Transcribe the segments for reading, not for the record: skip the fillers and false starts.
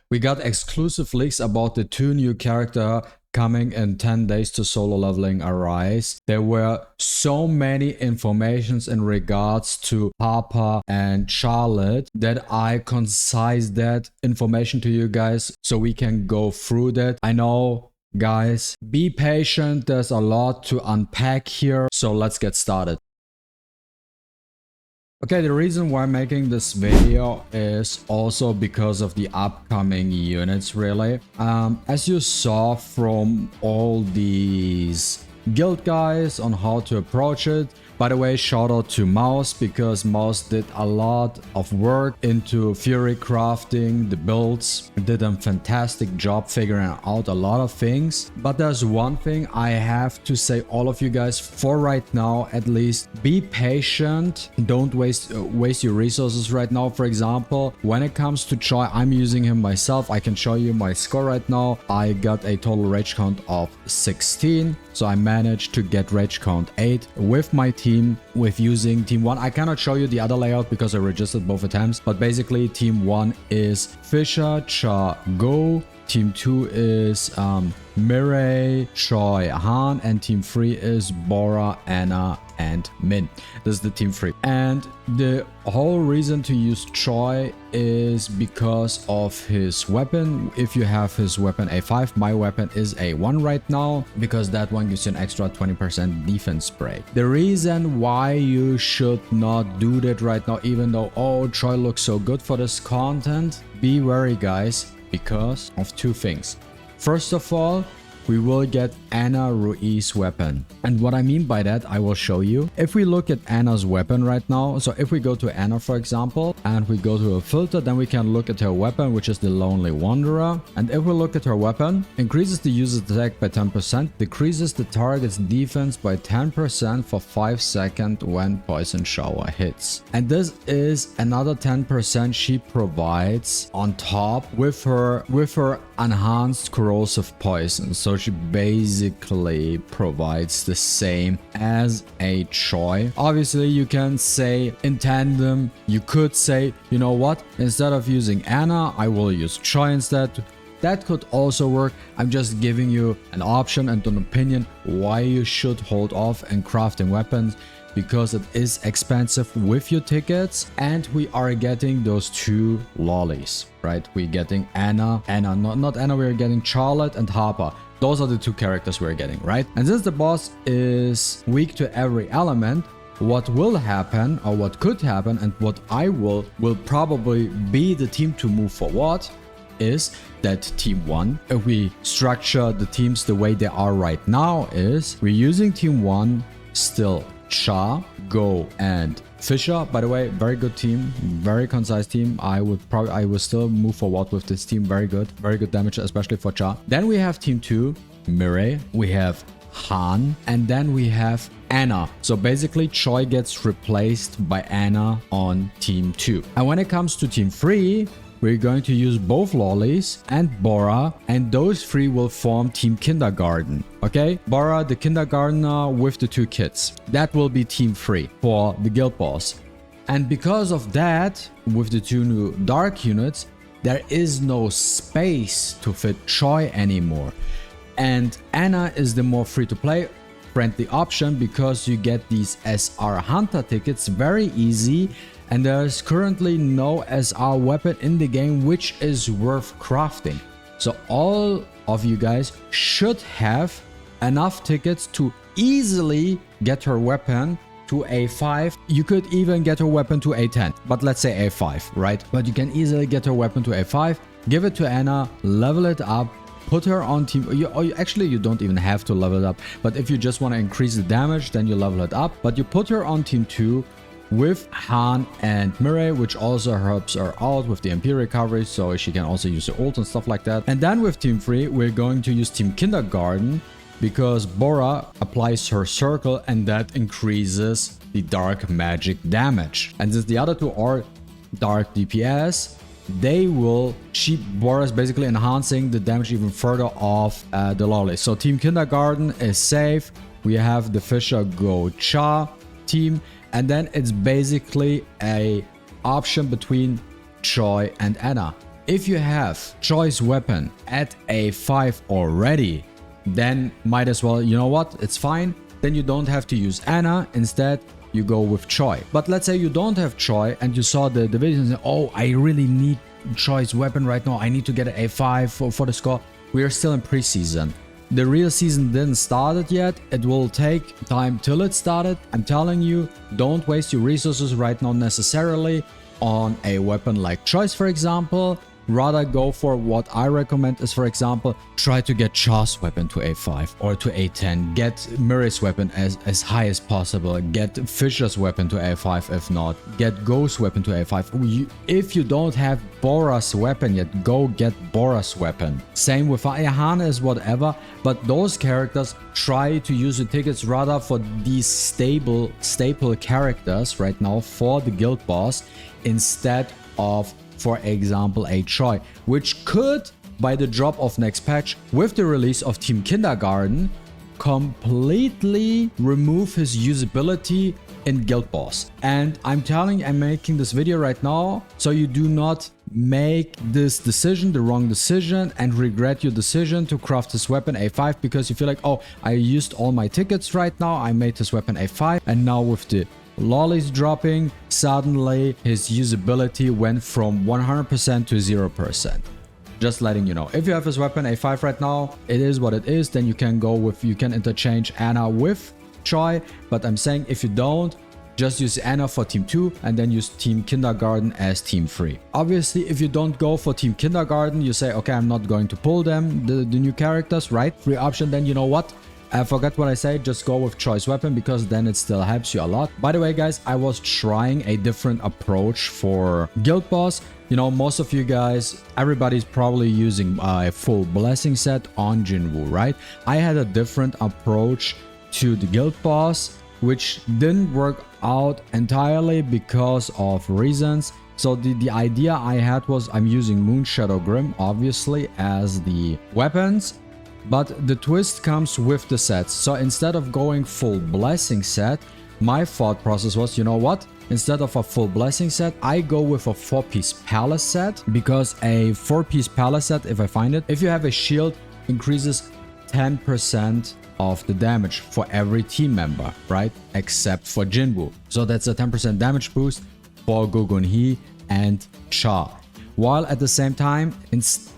We got exclusive leaks about the 2 new characters coming in 10 days to solo leveling Arise. There were so many informations in regards to Papa and Charlotte that I concise that information to you guys so we can go through that. I know, guys, be patient, there's a lot to unpack here, so let's get started. Okay, the reason why I'm making this video is also because of the upcoming units, really. As you saw from all these guild guys on how to approach it. By the way, shout out to Mouse, because Mouse did a lot of work into theory crafting the builds, did a fantastic job figuring out a lot of things. But there's one thing I have to say, all of you guys, for right now at least, be patient, don't waste your resources right now. For example, when it comes to Choi, I'm using him myself. I can show you my score right now. I got a total rage count of 16, so I managed to get rage count 8 with my team, with using team 1. I cannot show you the other layout because I registered both attempts, but basically team 1 is Fisher, Cha, Go. Team 2 is MaTeIRiA, Choi, Han, and team 3 is Bora, Anna, and Min. This is the team 3. And the whole reason to use Choi is because of his weapon. If you have his weapon A5, my weapon is A1 right now, because that one gives you an extra 20% defense break. The reason why you should not do that right now, even though, oh, Choi looks so good for this content, be wary, guys, because of 2 things. First of all, we will get Anna Ruiz's weapon. And what I mean by that, I will show you. If we look at Anna's weapon right now, so if we go to Anna, for example, and we go to a filter, then we can look at her weapon, which is the Lonely Wanderer. And if we look at her weapon, increases the user's attack by 10%, decreases the target's defense by 10% for 5 seconds when poison shower hits. And this is another 10% she provides on top with her enhanced corrosive poison. So she basically provides the same as a Choi. Obviously, you can say in tandem, you could say, you know what, instead of using Anna, I will use Choi instead. That could also work. I'm just giving you an option and an opinion why you should hold off and crafting weapons, because it is expensive with your tickets, and we are getting those 2 lollies, right? We're getting not Anna, we're getting Charlotte and Harper. Those are the 2 characters we're getting, right? And since the boss is weak to every element, what will happen, or what could happen, and what I will probably be the team to move forward, is that team 1, if we structure the teams the way they are right now, is we're using team 1 still Cha, Go, and Fisher. By the way, very good team, very concise team. I will still move forward with this team. Very good damage, especially for Cha. Then we have team 2, MaTeIRiA, we have Han, and then we have Anna. So basically Choi gets replaced by Anna on team 2. And when it comes to team 3, we're going to use both lollies and Bora, and those 3 will form Team Kindergarten. Okay, Bora, the kindergartner with the 2 kids. That will be team 3 for the guild boss. And because of that, with the 2 new dark units, there is no space to fit Choi anymore. And Anna is the more free-to-play friendly option, because you get these SR Hunter tickets very easy. And there's currently no SR weapon in the game which is worth crafting. So all of you guys should have enough tickets to easily get her weapon to A5. You could even get her weapon to A10, but let's say A5, right? But you can easily get her weapon to A5, give it to Anna, level it up, put her on team. Actually, you don't even have to level it up, but if you just want to increase the damage, then you level it up. But you put her on team 2 with Han and MaTeIRiA, which also helps her out with the MP recovery, so she can also use the ult and stuff like that. And then with team 3, we're going to use Team Kindergarten, because Bora applies her circle, and that increases the dark magic damage. And since the other 2 are dark DPS, Bora is basically enhancing the damage even further off the lolly. So Team Kindergarten is safe. We have the Fisher Go Cha team. And then it's basically a option between Choi and Anna. if you have choice weapon at A5 already, then might as well, you know what, it's fine. Then you don't have to use Anna, instead you go with Choi. But let's say you don't have Choi and you saw the video and say, oh, I really need choice weapon right now, I need to get an A5 for the score. We are still in preseason. The real season didn't start yet. It will take time till it started. I'm telling you, don't waste your resources right now necessarily on a weapon like choice, for example. Rather go for what I recommend is, for example, try to get Char's weapon to A5 or to A10. Get MaTeIRia's weapon as high as possible. Get Fisher's weapon to A5 if not. Get Go's weapon to A5. If you don't have Bora's weapon yet, go get Bora's weapon. Same with Ayahana is whatever, but those characters, try to use the tickets rather for these staple characters right now for the guild boss instead of, for example, a Choi, which could, by the drop of next patch with the release of Team Kindergarten, completely remove his usability in Guildboss. And I'm making this video right now so you do not make this decision, the wrong decision, and regret your decision to craft this weapon A5 because you feel like, oh, I used all my tickets right now, I made this weapon A5, and now with the lollies dropping, suddenly his usability went from 100% to 0%. Just letting you know. If you have his weapon A5 right now, it is what it is. Then you can interchange Anna with Choi. But I'm saying if you don't, just use Anna for Team 2 and then use Team Kindergarten as Team 3. Obviously, if you don't go for Team Kindergarten, you say, okay, I'm not going to pull them, the new characters, right? Free option, then you know what? I forgot what I said, just go with choice weapon because then it still helps you a lot. By the way, guys, I was trying a different approach for Guild Boss. You know, most of you guys, everybody's probably using a full blessing set on Jinwoo, right? I had a different approach to the Guild Boss, which didn't work out entirely because of reasons. So the idea I had was I'm using Moon Shadow Grim, obviously, as the weapons. But the twist comes with the sets. So instead of going full blessing set, my thought process was, you know what? Instead of a full blessing set, I go with a 4-piece palace set, because a 4-piece palace set, if I find it, if you have a shield, increases 10% of the damage for every team member, right? Except for Jinwoo. So that's a 10% damage boost for Gogunhee and Cha. While at the same time,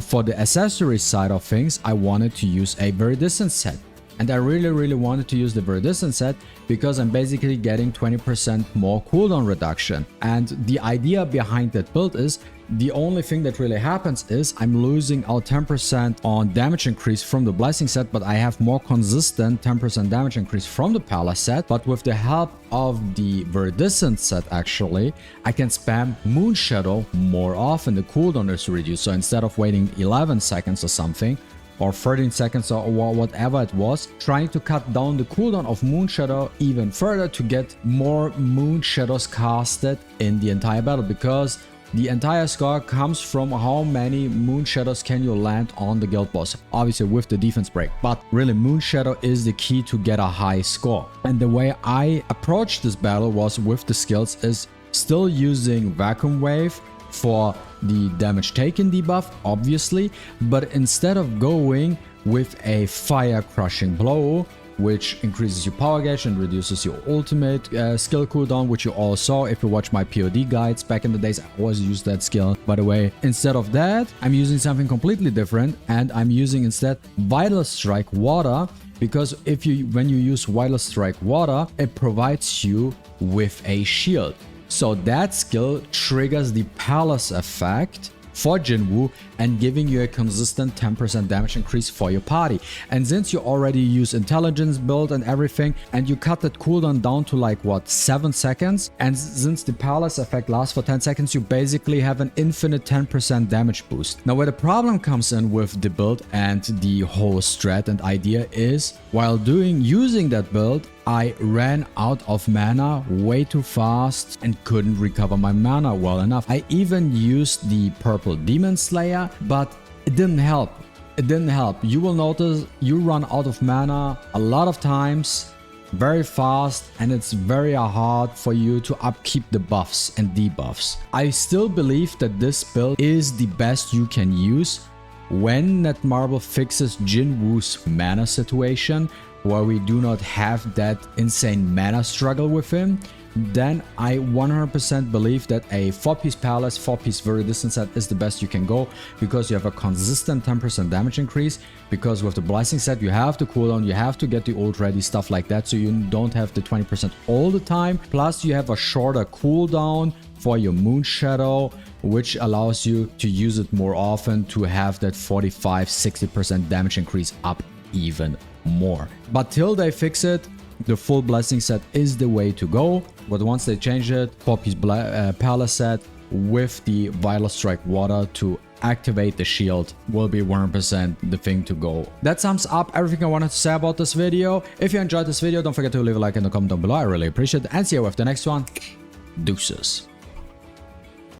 for the accessory side of things, I wanted to use a very distant set. And I really wanted to use the very distant set because I'm basically getting 20% more cooldown reduction. And the idea behind that build is, the only thing that really happens is I'm losing out 10% on damage increase from the blessing set, but I have more consistent 10% damage increase from the palace set. But with the help of the very distant set, actually, I can spam Moon Shadow more often. The cooldown is reduced. So instead of waiting 11 seconds or something, or 13 seconds or whatever it was, trying to cut down the cooldown of Moon Shadow even further to get more Moon Shadows casted in the entire battle, because the entire score comes from how many Moon Shadows can you land on the guild boss, obviously with the defense break. But really, Moon Shadow is the key to get a high score. And the way I approached this battle was with the skills is still using Vacuum Wave for the damage taken debuff, obviously, but instead of going with a Fire Crushing Blow, which increases your power gauge and reduces your ultimate skill cooldown, which you all saw if you watch my POD guides back in the days. I always used that skill, by the way. Instead of that, I'm using something completely different, and I'm using instead Vital Strike Water, because when you use Vital Strike Water, it provides you with a shield. So that skill triggers the Palace effect for Jinwoo and giving you a consistent 10% damage increase for your party. And since you already use intelligence build and everything, and you cut that cooldown down to like what, 7 seconds, and since the Palace effect lasts for 10 seconds, you basically have an infinite 10% damage boost. Now where the problem comes in with the build and the whole strat and idea is, while using that build, I ran out of mana way too fast and couldn't recover my mana well enough. I even used the purple Demon Slayer, but it didn't help. It didn't help. You will notice you run out of mana a lot of times very fast, and it's very hard for you to upkeep the buffs and debuffs. I still believe that this build is the best you can use when Netmarble fixes Jinwoo's mana situation, where we do not have that insane mana struggle with him. Then I 100% believe that a 4-piece palace, 4-piece very distant set is the best you can go, because you have a consistent 10% damage increase, because with the blessing set you have the cooldown, you have to get the ult ready, stuff like that, so you don't have the 20% all the time. Plus you have a shorter cooldown for your moon shadow, which allows you to use it more often to have that 45-60% damage increase up even more. But till they fix it, the full blessing set is the way to go. But once they change it, 4-piece palace set with the Vital Strike water to activate the shield will be 100% the thing to go. That sums up everything I wanted to say about this video. If you enjoyed this video, don't forget to leave a like and a comment down below. I really appreciate it, and see you with the next one. Deuces.